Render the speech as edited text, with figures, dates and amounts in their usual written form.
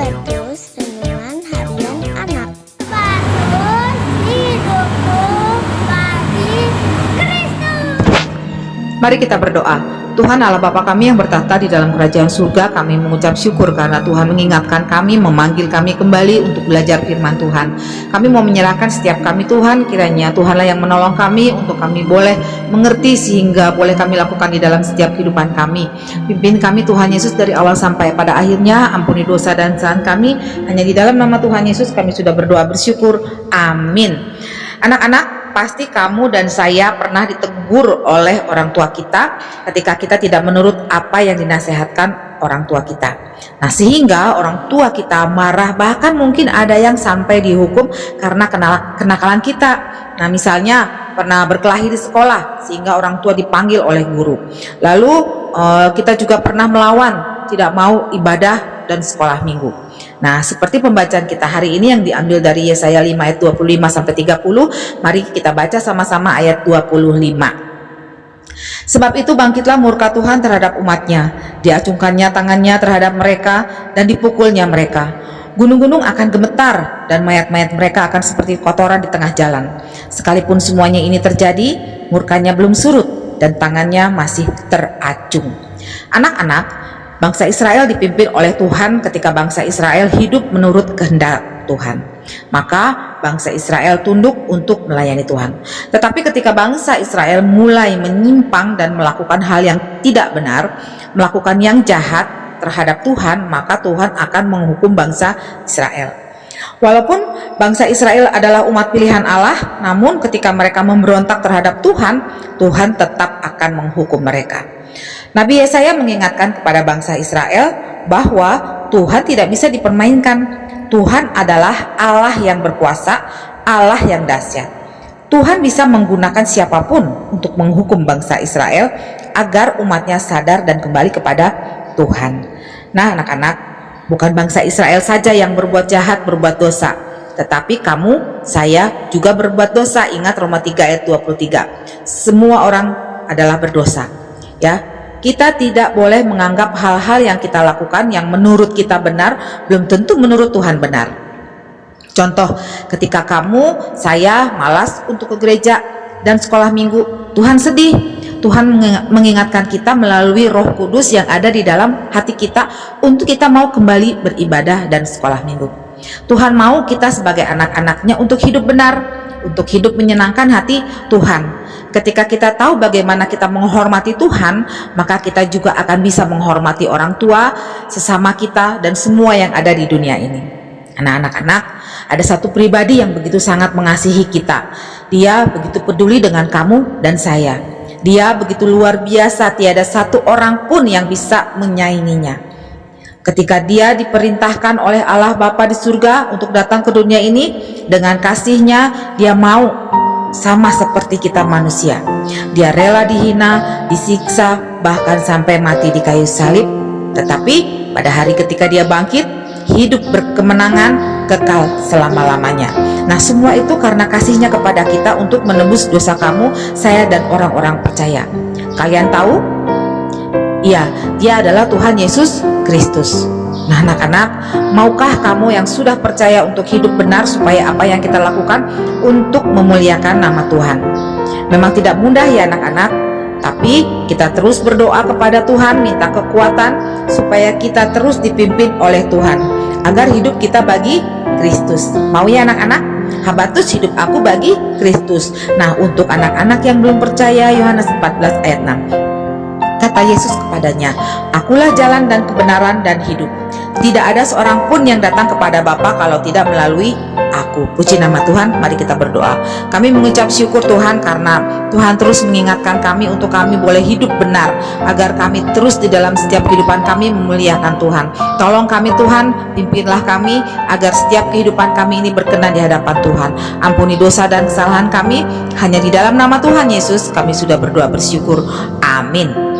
Berjus Renungan Harian Anak. Patus hidupku bagi Kristus. Mari kita berdoa. Tuhan Allah Bapa kami yang bertahta di dalam kerajaan surga, kami mengucap syukur karena Tuhan mengingatkan kami, memanggil kami kembali untuk belajar firman Tuhan. Kami mau menyerahkan setiap kami Tuhan, kiranya Tuhanlah yang menolong kami untuk kami boleh mengerti sehingga boleh kami lakukan di dalam setiap kehidupan kami. Pimpin kami Tuhan Yesus dari awal sampai pada akhirnya, ampuni dosa dan kesalahan kami. Hanya di dalam nama Tuhan Yesus kami sudah berdoa bersyukur. Amin. Anak-anak, pasti kamu dan saya pernah ditegur oleh orang tua kita ketika kita tidak menurut apa yang dinasihatkan orang tua kita. Nah, sehingga orang tua kita marah, bahkan mungkin ada yang sampai dihukum karena kenakalan kita. Nah, misalnya pernah berkelahi di sekolah sehingga orang tua dipanggil oleh guru. Lalu kita juga pernah melawan, tidak mau ibadah dan sekolah minggu. Nah, seperti pembacaan kita hari ini yang diambil dari Yesaya 5 ayat 25 sampai 30, mari kita baca sama-sama ayat 25. Sebab itu bangkitlah murka Tuhan terhadap umatnya, diacungkannya tangannya terhadap mereka dan dipukulnya mereka. Gunung-gunung akan gemetar dan mayat-mayat mereka akan seperti kotoran di tengah jalan. Sekalipun semuanya ini terjadi, murkanya belum surut dan tangannya masih teracung. Anak-anak, bangsa Israel dipimpin oleh Tuhan ketika bangsa Israel hidup menurut kehendak Tuhan. Maka bangsa Israel tunduk untuk melayani Tuhan. Tetapi ketika bangsa Israel mulai menyimpang dan melakukan hal yang tidak benar, melakukan yang jahat terhadap Tuhan, maka Tuhan akan menghukum bangsa Israel. Walaupun bangsa Israel adalah umat pilihan Allah, namun ketika mereka memberontak terhadap Tuhan, Tuhan tetap akan menghukum mereka. Nabi Yesaya mengingatkan kepada bangsa Israel bahwa Tuhan tidak bisa dipermainkan. Tuhan adalah Allah yang berkuasa, Allah yang dahsyat. Tuhan bisa menggunakan siapapun untuk menghukum bangsa Israel agar umatnya sadar dan kembali kepada Tuhan. Nah, anak-anak, bukan bangsa Israel saja yang berbuat jahat, berbuat dosa, tetapi kamu, saya juga berbuat dosa. Ingat Roma 3 ayat 23. Semua orang adalah berdosa. Ya, kita tidak boleh menganggap hal-hal yang kita lakukan yang menurut kita benar belum tentu menurut Tuhan benar. Contoh, ketika kamu, saya malas untuk ke gereja dan sekolah minggu, Tuhan sedih. Tuhan mengingatkan kita melalui Roh Kudus yang ada di dalam hati kita untuk kita mau kembali beribadah dan sekolah minggu. Tuhan mau kita sebagai anak-anaknya untuk hidup benar, untuk hidup menyenangkan hati Tuhan. Ketika kita tahu bagaimana kita menghormati Tuhan, maka kita juga akan bisa menghormati orang tua, sesama kita, dan semua yang ada di dunia ini. Anak-anak, ada satu pribadi yang begitu sangat mengasihi kita. Dia begitu peduli dengan kamu dan saya. Dia begitu luar biasa, tiada satu orang pun yang bisa menyainginya. Ketika dia diperintahkan oleh Allah Bapa di surga untuk datang ke dunia ini, dengan kasihnya dia mau sama seperti kita manusia. Dia rela dihina, disiksa, bahkan sampai mati di kayu salib. Tetapi pada hari ketika dia bangkit, hidup berkemenangan kekal selama-lamanya. Nah, semua itu karena kasihnya kepada kita untuk menebus dosa kamu, saya, dan orang-orang percaya. Kalian tahu? Iya, dia adalah Tuhan Yesus Kristus. Nah, anak-anak, maukah kamu yang sudah percaya untuk hidup benar supaya apa yang kita lakukan untuk memuliakan nama Tuhan? Memang tidak mudah ya anak-anak, tapi kita terus berdoa kepada Tuhan, minta kekuatan supaya kita terus dipimpin oleh Tuhan agar hidup kita bagi Kristus. Mau ya anak-anak? Habatus, hidup aku bagi Kristus. Nah, untuk anak-anak yang belum percaya, Yohanes 14 ayat 6. Kata Yesus kepadanya, "Akulah jalan dan kebenaran dan hidup. Tidak ada seorang pun yang datang kepada Bapa kalau tidak melalui aku." Puji nama Tuhan, mari kita berdoa. Kami mengucap syukur Tuhan karena Tuhan terus mengingatkan kami untuk kami boleh hidup benar, agar kami terus di dalam setiap kehidupan kami memuliakan Tuhan. Tolong kami Tuhan, pimpinlah kami agar setiap kehidupan kami ini berkenan di hadapan Tuhan. Ampuni dosa dan kesalahan kami, hanya di dalam nama Tuhan Yesus kami sudah berdoa bersyukur. Amin.